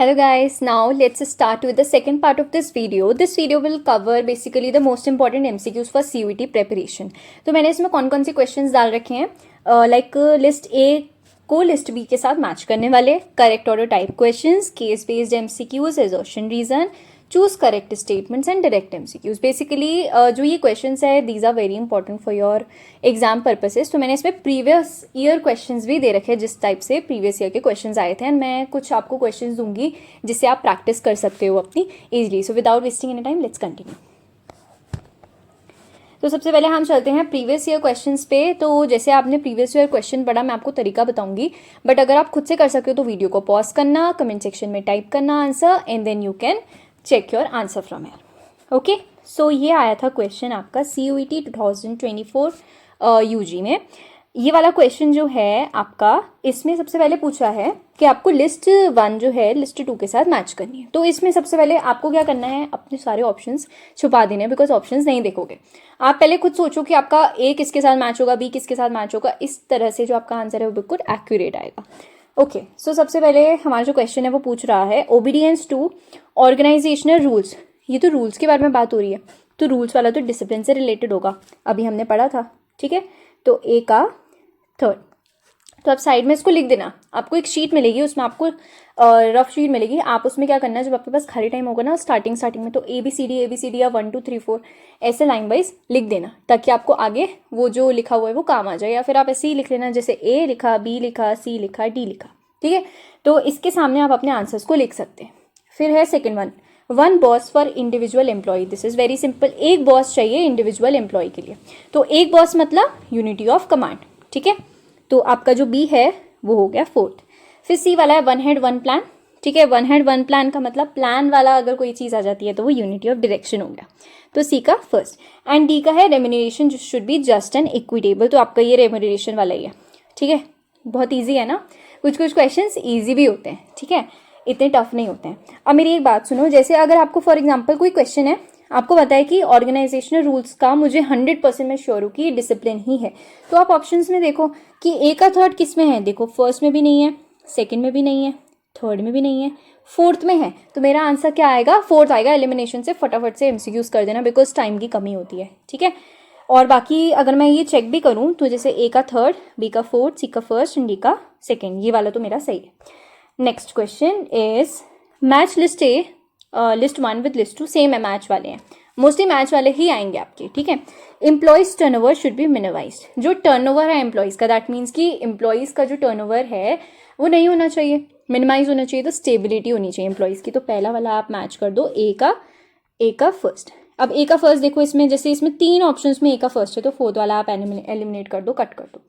Hello guys, now let's start with the second part of this video. This video will cover basically the most important MCQs for CUET preparation. तो मैंने इसमें कौन कौन से questions डाल रखे हैं लाइक लिस्ट ए को लिस्ट बी के साथ मैच करने वाले, correct order type questions, case based MCQs, assertion reason, choose correct statements and direct MCQs. Basically जो ये क्वेश्चंस है these are very important for your exam purposes. तो मैंने इसमें प्रीवियस ईयर क्वेश्चंस भी दे रखे हैं जिस टाइप से प्रीवियस ईयर के क्वेश्चंस आए थे, एंड मैं कुछ आपको क्वेश्चंस दूंगी जिससे आप प्रैक्टिस कर सकते हो अपनी easily. So without wasting any time let's continue. तो सबसे पहले हम चलते हैं प्रीवियस ईयर क्वेश्चंस पे. तो जैसे आपने प्रीवियस ईयर क्वेश्चन पढ़ा, मैं आपको तरीका बताऊंगी, बट अगर आप खुद से कर सकते हो तो वीडियो को पॉज करना, कमेंट सेक्शन में टाइप करना answer, and then you can check your answer from here. Okay, so ये आया था क्वेश्चन आपका CUET 2024 UG में. ये वाला क्वेश्चन जो है आपका, इसमें सबसे पहले पूछा है कि आपको लिस्ट 1 जो है लिस्ट 2 के साथ मैच करनी है. तो इसमें सबसे पहले आपको क्या करना है, अपने सारे ऑप्शंस छुपा देने हैं, बिकॉज ऑप्शंस नहीं देखोगे. आप पहले खुद सोचो कि आपका A किसके साथ मैच होगा, B किसके साथ मैच होगा. इस तरह से जो आपका आंसर है वो बिल्कुल एक्यूरेट आएगा. ओके, सो सबसे पहले हमारा जो क्वेश्चन है वो पूछ रहा है ओबीडियंस टू ऑर्गेनाइजेशनल रूल्स. ये तो रूल्स के बारे में बात हो रही है, तो रूल्स वाला तो डिसिप्लिन से रिलेटेड होगा, अभी हमने पढ़ा था. ठीक है, तो A का थर्ड. तो आप साइड में इसको लिख देना. आपको एक शीट मिलेगी, उसमें आपको रफ शीट मिलेगी. आप उसमें क्या करना है, जब आपके पास खाली टाइम होगा ना स्टार्टिंग में, तो ABCD या 1 2 3 4 ऐसे लाइन वाइज लिख देना, ताकि आपको आगे वो जो लिखा हुआ है वो काम आ जाए. या फिर आप ऐसे ही लिख लेना, जैसे A लिखा, B लिखा, C लिखा, D लिखा. ठीक है, तो इसके सामने आप अपने आंसर्स को लिख सकते हैं. फिर है second one boss for individual employ. This is very simple. एक बॉस चाहिए इंडिविजुअल एम्प्लॉय के लिए. तो एक बॉस मतलब यूनिटी ऑफ कमांड. ठीक है, तो आपका जो B है वो हो गया फोर्थ. फिर C वाला है वन हेड वन प्लान. ठीक है, वन हेड वन प्लान का मतलब प्लान वाला अगर कोई चीज़ आ जाती है तो वो यूनिटी ऑफ डायरेक्शन हो गया. तो C का फर्स्ट. एंड D का है remuneration should be just and equitable. तो आपका ये रेम्यूनरेशन वाला ही है. ठीक है, बहुत ईजी है ना. कुछ कुछ क्वेश्चन ईजी भी होते हैं. ठीक है, इतने टफ नहीं होते हैं. अब मेरी एक बात सुनो, जैसे अगर आपको फॉर एग्जाम्पल कोई क्वेश्चन है, आपको पता है कि ऑर्गेनाइजेशनल रूल्स का मुझे 100% मैं श्योर हूँ कि डिसिप्लिन ही है, तो आप ऑप्शंस में देखो कि A का थर्ड किस में है. देखो फर्स्ट में भी नहीं है, सेकंड में भी नहीं है, थर्ड में भी नहीं है, फोर्थ में है. तो मेरा आंसर क्या आएगा, फोर्थ आएगा. एलिमिनेशन से फटाफट से MCQs कर देना, बिकॉज टाइम की कमी होती है. ठीक है, और बाकी अगर मैं ये चेक भी करूँ तो जैसे A का थर्ड, B का फोर्थ, C का फर्स्ट एंड D का सेकेंड, ये वाला तो मेरा सही है. Next question is match list A list 1 with list 2. Same है, मैच वाले हैं, मोस्टली मैच वाले ही आएंगे आपके. ठीक है, employees turnover should be minimised. जो टर्नओवर है एम्प्लॉयज का, दैट मीन्स कि एम्प्लॉयज का जो टर्नओवर है वो नहीं होना चाहिए, मिनिमाइज होना चाहिए. तो स्टेबिलिटी होनी चाहिए एम्प्लॉयज की. तो पहला वाला आप मैच कर दो A का फर्स्ट. अब A का फर्स्ट देखो, इसमें जैसे इसमें 3 ऑप्शंस में A का फर्स्ट है, तो फोर्थ वाला आप एलिमिनेट कर दो, कट कर दो.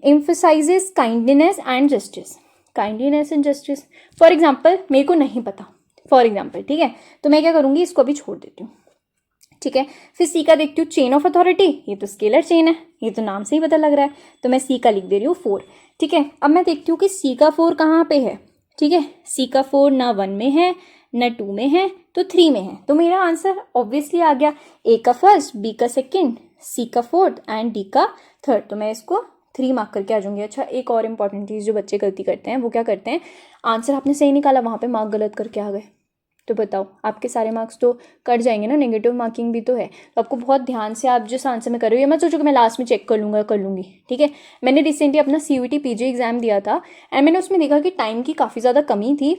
Emphasises kindness and justice. Kindness and justice for example मेरे को नहीं पता, फॉर एग्जाम्पल. ठीक है, तो मैं क्या करूँगी, इसको अभी छोड़ देती हूँ. ठीक है, फिर C का देखती हूँ चेन ऑफ अथॉरिटी. ये तो स्केलर चेन है, ये तो नाम से ही पता लग रहा है, तो मैं C का लिख दे रही हूँ 4. ठीक है, अब मैं देखती हूँ कि C का 4 कहाँ पे है. ठीक है, C का 4 ना 1 में है ना 2 में है, तो 3 में है. तो मेरा आंसर ऑब्वियसली आ गया, A का फर्स्ट, B का सेकेंड, C का फोर्थ एंड D का थर्ड. तो मैं इसको 3 मार्क करके आ जाऊंगी. अच्छा, एक और इंपॉर्टेंट चीज़ जो बच्चे गलती करते हैं, वो क्या करते हैं, आंसर आपने सही निकाला, वहाँ पे मार्क गलत करके आ गए. तो बताओ, आपके सारे मार्क्स तो कट जाएंगे ना, नेगेटिव मार्किंग भी तो है. तो आपको बहुत ध्यान से आप जिस आंसर में कर रहे हो, ये मत सोचो कि मैं लास्ट में चेक कर लूँगी. ठीक है, मैंने रिसेंटली अपना CUET PG एग्जाम दिया था, एंड मैंने उसमें देखा कि टाइम की काफ़ी ज़्यादा कमी थी.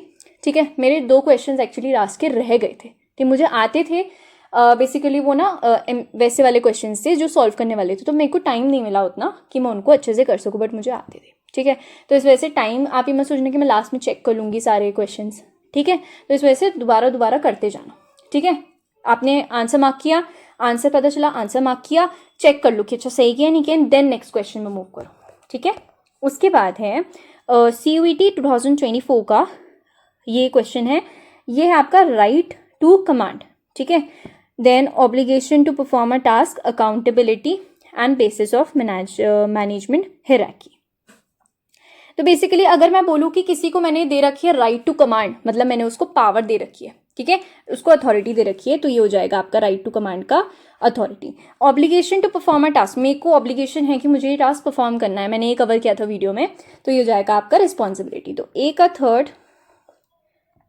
ठीक है, मेरे 2 क्वेश्चन एक्चुअली लास्ट के रह गए थे, कि मुझे आते थे बेसिकली वो ना वैसे वाले क्वेश्चन थे जो सॉल्व करने वाले थे, तो मेरे को टाइम नहीं मिला उतना कि मैं उनको अच्छे से कर सकूँ, बट मुझे आते थे. ठीक है, तो इस वजह से टाइम, आप ये मत सोचना कि मैं लास्ट में चेक कर लूँगी सारे क्वेश्चन. ठीक है, तो इस वजह से दोबारा करते जाना. ठीक है, आपने आंसर मार्क किया, आंसर पता चला, आंसर मार्क किया, चेक कर लो कि अच्छा सही किया नहीं किया, देन नेक्स्ट क्वेश्चन में मूव करो. ठीक है, उसके बाद है CUET 2024 का ये क्वेश्चन है. ये है आपका राइट टू कमांड. ठीक है, then obligation to perform a task, accountability and basis of management hierarchy. तो बेसिकली अगर मैं बोलूँ कि किसी को मैंने दे रखी है राइट टू कमांड, मतलब मैंने उसको पावर दे रखी है. ठीक है, उसको अथॉरिटी दे रखी है, तो ये हो जाएगा आपका राइट टू कमांड का authority. Obligation to perform a task, मेरे को ऑब्लिगेशन है कि मुझे ये टास्क परफॉर्म करना है, मैंने ये कवर किया था वीडियो में, तो ये हो जाएगा आपका रिस्पॉन्सिबिलिटी. तो A का थर्ड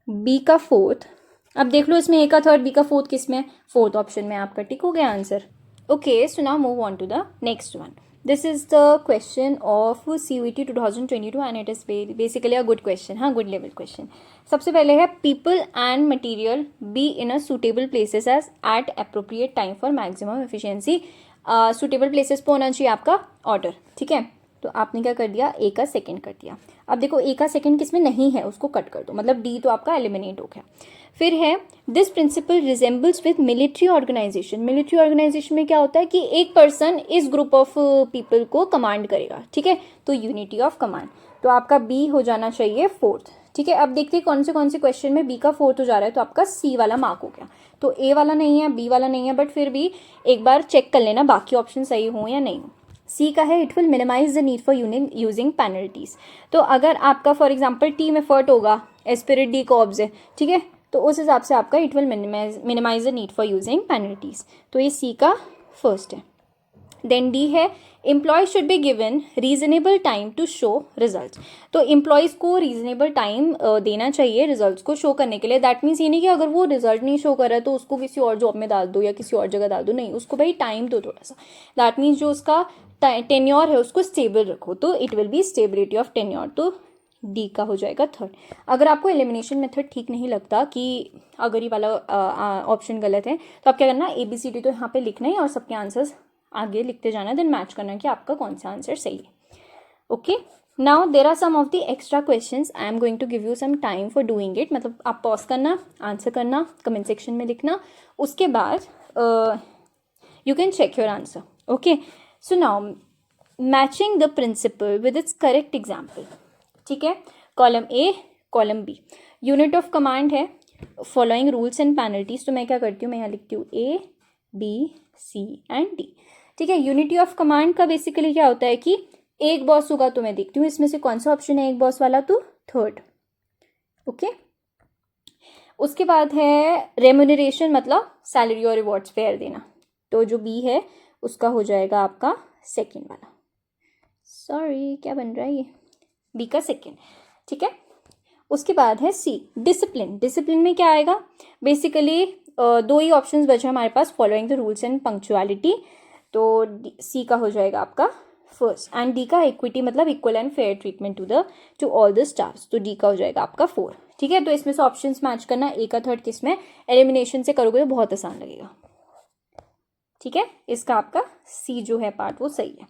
बी का फोर्थ, अब देख लो इसमें ए का थर्ड, बी का फोर्थ किस में, फोर्थ ऑप्शन में आपका टिक हो गया answer. Okay, so now move on to the next one. This is the question of CUET 2022 and it is basically a good question, हाँ गुड लेवल क्वेश्चन। सबसे पहले है people and material be in a suitable places as at appropriate time for maximum efficiency. Suitable places पे होना चाहिए आपका order, ठीक है। तो आपने क्या कर दिया, ए का सेकंड कर दिया। अब देखो ए का सेकंड किस में नहीं है, उसको कट कर दो, मतलब डी तो आपका एलिमिनेट हो गया। फिर है this principle resembles with military organisation. Military organisation में क्या होता है कि एक पर्सन इस ग्रुप ऑफ पीपल को कमांड करेगा, ठीक है, तो यूनिटी ऑफ कमांड। तो आपका बी हो जाना चाहिए फोर्थ, ठीक है। अब देखते हैं कौन से क्वेश्चन में बी का फोर्थ हो जा रहा है, तो आपका सी वाला मार्क हो गया। तो ए वाला नहीं है, बी वाला नहीं है, बट फिर भी एक बार चेक कर लेना बाकी ऑप्शन सही हो या नहीं। सी का है it will minimise the need for using penalties. तो अगर आपका फॉर एग्जाम्पल टीम एफर्ट होगा एस्पिरिट डी कॉब्स है, ठीक है, तो उस हिसाब से आपका it will minimise the need for using penalties. तो ये सी का फर्स्ट है। देन डी है employ should be given reasonable time to show result. तो एम्प्लॉयज़ को रीजनेबल टाइम देना चाहिए रिजल्ट्स को शो करने के लिए। दैट मीन्स ये नहीं कि अगर वो रिजल्ट नहीं शो कर रहा है तो उसको किसी और जॉब में डाल दो या किसी और जगह डाल दो, नहीं, उसको भाई टाइम दो थोड़ा सा। दैट मीन्स जो उसका टेन्योर है उसको स्टेबल रखो, तो it will be stability of tenure. तो डी का हो जाएगा थर्ड। अगर आपको एलिमिनेशन मेथड ठीक नहीं लगता कि अगर ये वाला ऑप्शन गलत है, तो आप क्या करना, ABCD तो यहाँ पे लिखना ही और सबके आंसर्स आगे लिखते जाना, देन मैच करना कि आपका कौन सा आंसर सही है। Okay, now there are some of the extra questions, I am going to give you some time for doing it. मतलब आप पॉज करना, आंसर करना, कमेंट सेक्शन में लिखना, उसके बाद you can check your answer. Okay, so now matching the principle with its correct example, ठीक है। Column A, column B, unit of command है, फॉलोइंग रूल्स एंड पेनल्टीज। तो मैं क्या करती हूँ, मैं यहाँ लिखती हूँ A, B, C and D, ठीक है। यूनिटी ऑफ कमांड का बेसिकली क्या होता है कि एक बॉस होगा, तो मैं देखती हूँ इसमें से कौन सा ऑप्शन है एक बॉस वाला, तो थर्ड। ओके, उसके बाद है रेम्यूनरेशन, मतलब सैलरी और रिवॉर्ड्स फेयर देना, तो जो बी है उसका हो जाएगा आपका सेकेंड वाला। सॉरी, क्या बन रहा है ये, बी का सेकेंड, ठीक है। उसके बाद है सी, डिसिप्लिन। डिसिप्लिन में क्या आएगा, बेसिकली दो ही ऑप्शंस बचे हमारे पास, following the rules and punctuality, तो सी का हो जाएगा आपका फर्स्ट। एंड डी का इक्विटी, मतलब equal and fair treatment to all the staffs, तो डी का हो जाएगा आपका 4, ठीक है। तो इसमें से ऑप्शंस मैच करना, ए का थर्ड किस में, एलिमिनेशन से करोगे तो बहुत आसान लगेगा, ठीक है। इसका आपका सी जो है पार्ट वो सही है।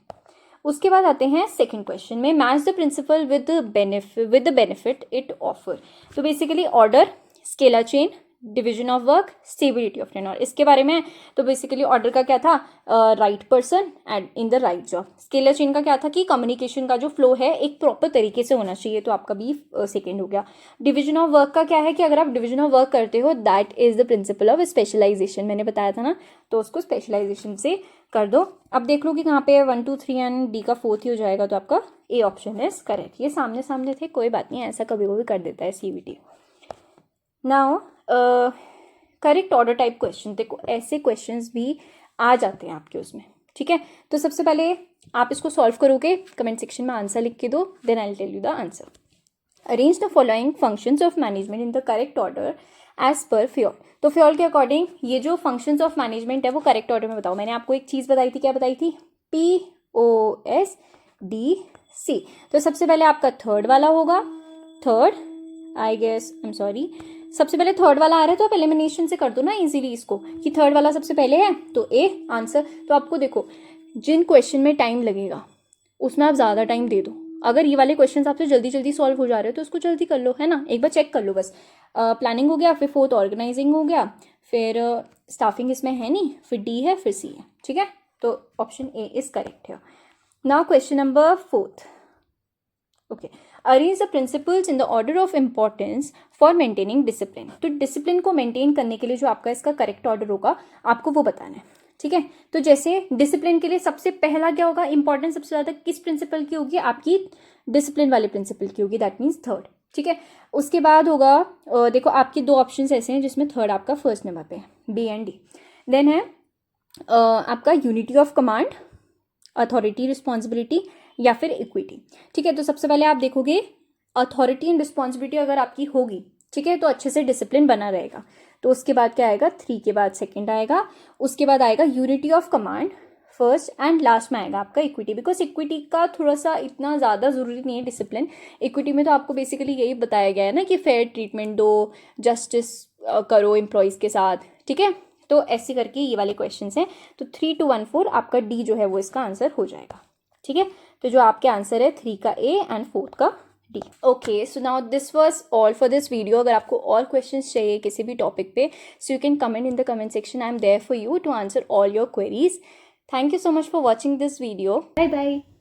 उसके बाद आते हैं सेकंड क्वेश्चन में, match the principle with the benefit it offer. तो basically order, scalar chain, division of work, stability of tenure, इसके बारे में। तो बेसिकली ऑर्डर का क्या था, right person and in the right job. Scalar chain का क्या था कि कम्युनिकेशन का जो फ्लो है एक प्रॉपर तरीके से होना चाहिए, तो आपका बी सेकेंड हो गया। डिवीजन ऑफ वर्क का क्या है कि अगर आप डिवीजन ऑफ वर्क करते हो, that is the principle of specialisation, मैंने बताया था ना, तो उसको स्पेशलाइजेशन से कर दो। अब देख लो कि कहाँ पे 1 2 3 एंड डी का फोर्थ ही हो जाएगा, तो आपका ए ऑप्शन इज करेक्ट। ये सामने सामने थे, कोई बात नहीं, ऐसा कभी कभी कर देता है CBT। Now correct order type question, देखो ऐसे क्वेश्चंस भी आ जाते हैं आपके उसमें, ठीक है। तो सबसे पहले आप इसको सॉल्व करोगे, कमेंट सेक्शन में आंसर लिख के दो, then I will tell you the answer. Arrange the following functions of management in the correct order as per Fayol. तो फ्योल के अकॉर्डिंग ये जो फंक्शंस ऑफ मैनेजमेंट है वो करेक्ट ऑर्डर में बताओ। मैंने आपको एक चीज़ बताई थी, क्या बताई थी, POSDC। तो सबसे पहले आपका थर्ड वाला होगा, third, I guess, I am sorry, सबसे पहले थर्ड वाला आ रहा है, तो आप एलिमिनेशन से कर दो ना इजीली इसको, कि थर्ड वाला सबसे पहले है, तो ए आंसर। तो आपको देखो जिन क्वेश्चन में टाइम लगेगा उसमें आप ज़्यादा टाइम दे दो। अगर ये वाले क्वेश्चंस आपसे जल्दी जल्दी सॉल्व हो जा रहे हो तो उसको जल्दी कर लो, है ना, एक बार चेक कर लो बस। प्लानिंग हो गया, फिर फोर्थ ऑर्गेनाइजिंग हो गया, फिर स्टाफिंग इसमें है नहीं, फिर डी है, फिर सी है, ठीक है। तो ऑप्शन ए इज करेक्ट है। Now question number 4। Okay, arrange the principles in the order of importance for maintaining discipline. तो डिसिप्लिन को मेंटेन करने के लिए जो आपका इसका करेक्ट ऑर्डर होगा आपको वो बताना है, ठीक है। तो जैसे डिसिप्लिन के लिए सबसे पहला क्या होगा, इंपॉर्टेंस सबसे ज़्यादा किस प्रिंसिपल की होगी, आपकी डिसिप्लिन वाले प्रिंसिपल की होगी, दैट मीन्स थर्ड, ठीक है। उसके बाद होगा देखो आपके दो ऑप्शंस ऐसे हैं जिसमें थर्ड आपका फर्स्ट नंबर पे है, बी एंड डी। देन है आपका unity of command, authority, responsibility या फिर इक्विटी, ठीक है। तो सबसे पहले आप देखोगे अथॉरिटी एंड रिस्पॉन्सिबिलिटी अगर आपकी होगी ठीक है, तो अच्छे से डिसिप्लिन बना रहेगा। तो उसके बाद क्या आएगा, 3 के बाद सेकंड आएगा, उसके बाद आएगा unity of command first, and last में आएगा आपका इक्विटी। बिकॉज इक्विटी का थोड़ा सा इतना ज़्यादा ज़रूरी नहीं है डिसिप्लिन। इक्विटी में तो आपको बेसिकली यही बताया गया है ना कि फेयर ट्रीटमेंट दो, जस्टिस करो एम्प्लॉयज़ के साथ, ठीक है। तो ऐसे करके ये वाले क्वेश्चन हैं। तो 3 2 1 4 आपका डी जो है वो इसका आंसर हो जाएगा, ठीक है। तो जो आपके आंसर है 3 का ए एंड 4 का D. Okay, so now this was all for this video. अगर आपको और क्वेश्चंस चाहिए किसी भी टॉपिक पे, so you can comment in the comment section. I am there for you to answer all your queries. Thank you so much for watching this video. Bye bye.